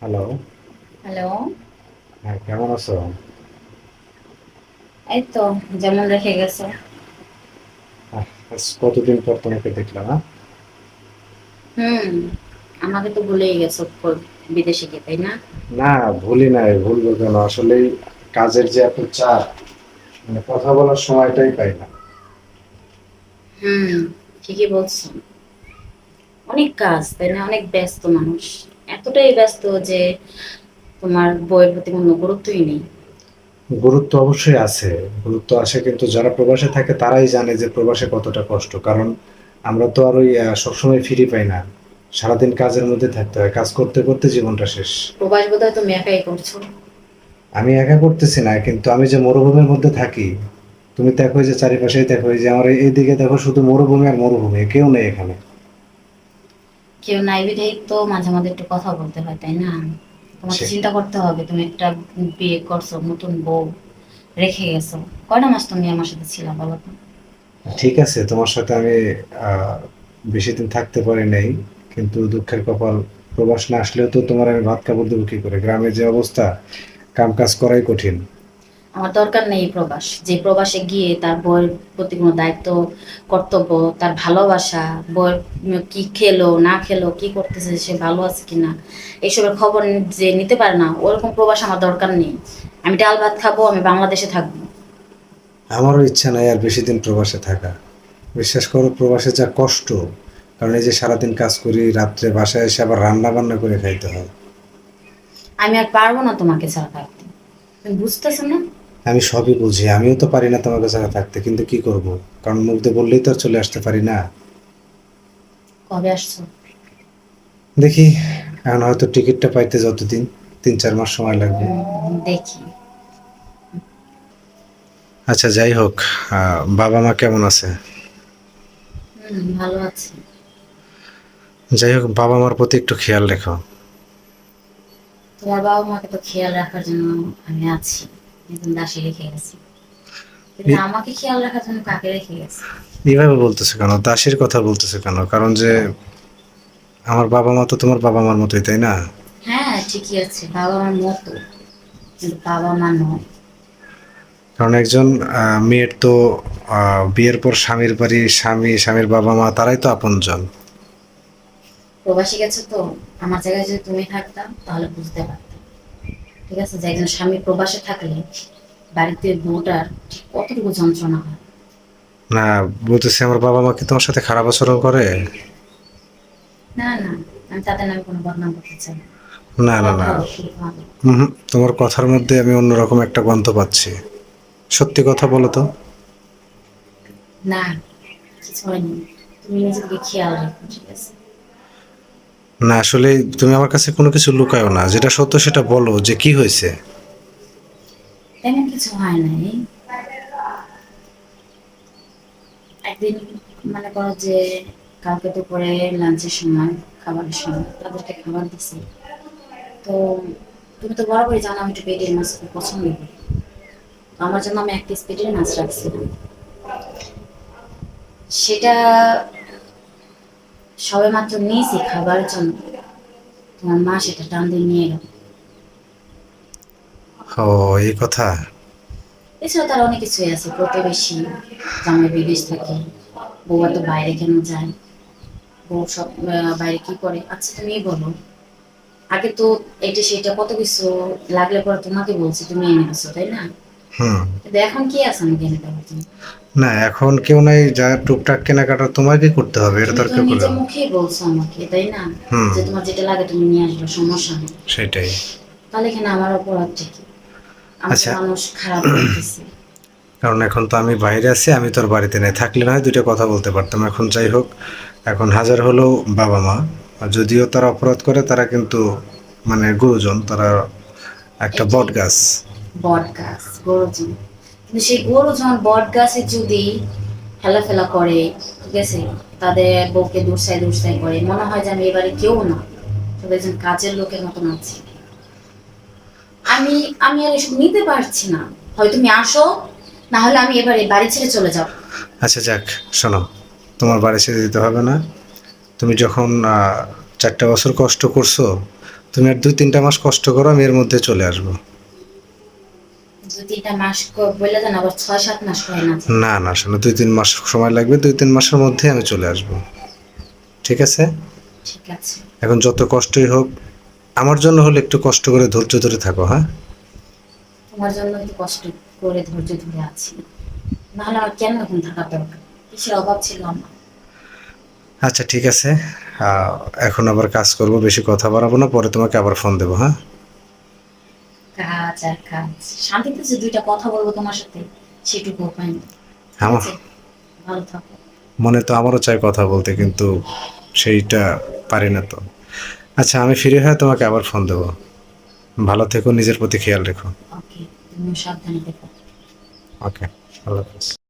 Hello. Hello. হ্যাঁ, কেমন আছো? এই তো যেমন রেখে গেছো। আজ কতদিন পর তোমাকে দেখলাম, হ্যাঁ? হুম। আমাকে তো ভুলেই গেছো বিদেশে গিয়ে, তাই না? না, ভুলি নাই, ভুলবো কেন? আসলেই কাজের যে এত চাপ, মানে কথা বলার সময়টাই পাই না। হুম, ঠিকই বলছো। অনেক কাজ, তাই না? অনেক ব্যস্ত মানুষ। এতটাই ব্যস্ত যে তোমার বইয়ের প্রতি কোনো গুরুত্বই নেই। গুরুত্ব অবশ্যই আছে, গুরুত্ব আছে, কিন্তু যারা প্রবাসে থাকে তারাই জানে যে প্রবাসে কতটা কষ্ট। কারণ আমরা তো আর ওই সবসময় ফ্রি পাই না। সারাদিন কাজের মধ্যে থাকতে হয়, কাজ করতে করতে জীবনটা শেষ। প্রবাস বোধহয় তুমি একাই করছো। আমি একা করতেছি না, কিন্তু আমি যে মরুভূমির মধ্যে থাকি, তুমি দেখো যে চারিপাশেই দেখো, এই যে আমার এইদিকে দেখো, শুধু মরুভূমি আর মরুভূমি, কেউ নেই এখানে। কেউ নাই বিধায় তো মাঝে মাঝে একটু কথা বলতে হয়, তাই না? তোমার তো সে চিন্তা করতে হবে, তুমি একটা বিয়ে করছো, নতুন বউ রেখে গেছো। কয়টা মাস তুমি আমার সাথে ছিলা বলো তো? ঠিক আছে, তোমার সাথে আমি আহ, বেশি দিন থাকতে পারি নাই, কিন্তু দুঃখের কপাল, প্রবাস না আসলেও তো তোমার আমি ভাত কাপড় দেবো কি করে? গ্রামে যে অবস্থা, কাম কাজ করাই কঠিন। আমার দরকার নেই প্রবাস। যে প্রবাসে গিয়ে তার বউয়ের প্রতি কোনো দায়িত্ব, কর্তব্য, তার ভালোবাসা, বউয়ের কি খেলো না খেলো, কি করতেছে, সে ভালো আছে কিনা, এইসবের খবর যে নিতে পারে না, ওরকম প্রবাস আমার দরকার নেই। আমি ডাল ভাত খাবো, আমি বাংলাদেশে থাকবো। আমারও ইচ্ছা নাই আর বেশি দিন প্রবাসে থাকা। বিশ্বাস করো, প্রবাসে যা কষ্ট! কারণ এই যে সারাদিন কাজ করি, রাত্রে বাসায় এসে আবার রান্না বান্না করে খাইতে হয়। আমি আর পারবো না তোমাকে ছাড়া থাকতে। তুমি বুঝতেছো না? আমি সবই বুঝি, আমিও তো পারি না তোমাকে ছাড়া থাকতে, কিন্তু কি করব? কারণ মুখ দিয়ে বললেই তো আর চলে আসতে পারি না। কবে আসছো? দেখি, এখন হয়তো টিকিটটা পাইতে যতদিন, 3-4 মাস সময় লাগবে। দেখি। আচ্ছা, যাই হোক, বাবা মা কেমন আছে? ভালো আছে। যাই হোক, বাবা মার প্রতি একটু খেয়াল রেখো। তোমার বাবা মাকে তো খেয়াল রাখার জন্য আমি আছি, একজন দাসী রেখে গেছি। কিন্তু এ- আমাকে খেয়াল রাখার জন্য কাকে রেখে গেছে? এইভাবে বলতেছো কেন? দাসের কথা বলতেছো কেন? কারণ যে আমার বাবা মা তো তোমার বাবা মার মতোই, তাই না? হ্যাঁ, ঠিকই আছে, বাবা মার মতো, কিন্তু বাবা মা নয়। কারণ একজন মেয়ের তো বিয়ের পর স্বামীর বাড়ি, স্বামীর বাবা মা, তারাই তো আপনজন। প্রবাসী গেছে তো। আমার জায়গায় যদি তুমি থাকতাম তাহলে বুঝতে পারতাম। ঠিক আছে, যে একজন স্বামী প্রবাসে থাকলে বাড়িতে বউটার ঠিক কতটুকু যন্ত্রণা হয়। না, বলতেছি আমার বাবা মা কি তোমার সাথে খারাপ আচরণ করে? না না, আমি তাদের নামে কোনো বদনাম করতে চাই না। না, না, না। ভালো, খুব ভালো। তোমার কথার মধ্যে আমি অন্যরকম একটা গন্ধ পাচ্ছি। সত্যি কথা বলো তো। না, কিছু হয়নি। তুমি নিজেকে খেয়াল রাখো, ঠিক আছে? না, আসলে তুমি আমার কাছে কোনো কিছু লুকায়ও না, যেটা সত্য সেটা বলো, যে কি হয়েছে। তেমন কিছু হয় নাই। একদিন মনে করো যে কালকে দুপুরে লাঞ্চের সময়, খাবারের সময় তাদেরকে খাবার দিছি। তো তুমি তো বরাবরই জানো আমি একটু পেটের মাছ খুব পছন্দ করি। তো আমার জন্য আমি এক পিস পেটের মাছ রাখছিলাম। সেটা সবে মাত্র নিয়েছি খাবারের জন্য, তোমার মা সেটা টান দিয়ে নিয়ে গেল। ও, এই কথা। এছাড়া তার অনেক কিছুই আছে, প্রতিবেশী, জামাই বিদেশ থাকে, বউ তো বাইরে কেন যায়, বউ সব বাইরে কি করে, আচ্ছা তুমিই বলো। আগে তো এটা সেটা কত কিছু লাগলে পরে তোমাকে বলছি, তুমি এনে দিছো, তাই না? হুম। কিন্তু এখন কি আছে আমাকে এনে দেওয়ার জন্য? না, এখন কেউ নাই, যা টুকটাক কেনাকাটা তোমাকে করতে হবে, এটা তো তুমি আর তো কেউ করে নিজে না। মুখেই বলছো আমাকে, তাই না? হুম। যে তোমার যেটা লাগে তুমি নিয়ে আসবে, সমস্যা নেই। সেটাই। তাহলে এখানে আমার অপরাধটা কি? আমাকে আচ্ছা, মানুষ খারাপ বলতেছে। কারণ এখন তো আমি বাইরে আছি, আমি তোর বাড়িতে নেই, থাকলে না হয় দুইটা কথা বলতে পারতাম। এখন যাই হোক, এখন হাজার হলেও বাবা মা, আর যদিও তারা অপরাধ করে, তারা কিন্তু মানে গুরুজন, তারা একটা বট এটাই, গাছ। বট গাছ গরুজন। কিন্তু সেই গরুজন বট গাছে যদি হেলাফেলা করে, ঠিক আছে, তাদের বউকে দুরসাই দুরসাই করে, মনে হয় যে আমি এবারে কেউ না, তবে একজন কাজের লোকের মতন আছি। আমি আমি আর এসব নিতে পারছি না। হয় তুমি আসো, না হলে আমি এবারে বাড়ি ছেড়ে চলে যাব। আচ্ছা, যাক, শোনো, তোমার বাড়ি ছেড়ে দিতে হবে না। তুমি যখন 4টা বছর কষ্ট করছো, তুমি আর 2-3টা মাস কষ্ট করো, আমি এর মধ্যে চলে আসবো। 2-3টা মাস বলে দেন, আবার 6-7 মাস হয় না। না না শোনো, 2-3 মাস সময় লাগবে, 2-3 মাসের মধ্যে আমি চলে আসবো। ঠিক আছে? ঠিক আছে, এখন যত কষ্টই হোক, আমার জন্য হলে একটু কষ্ট করে ধৈর্য ধরে থাকো, হ্যাঁ? তোমার জন্য একটু কষ্ট করে ধৈর্য ধরে আছি, নাহলে আমার কেন এখন থাকা দরকার, কিসের অভাব ছিল আমার। আচ্ছা ঠিক আছে। আহ, এখন আবার কাজ করব, বেশি কথা বাড়াবো না, পরে তোমাকে আবার ফোন দেবো, হ্যাঁ? কাজ আর কাজ, শান্তিতে যে 2টা কথা বলবো তোমার সাথে সেটুকুও পাইনি। ঠিক আমার আছে, ভালো থাকো। মনে তো আমারও চাই কথা বলতে, কিন্তু সেইটা পারি না তো। আচ্ছা, আমি ফ্রি হয়ে তোমাকে আবার ফোন দেবো। ভালো থেকো, নিজের প্রতি খেয়াল রেখো। ওকে, তুমিও সাবধানে দেখো। ওকে, আল্লাহ হাফেজ।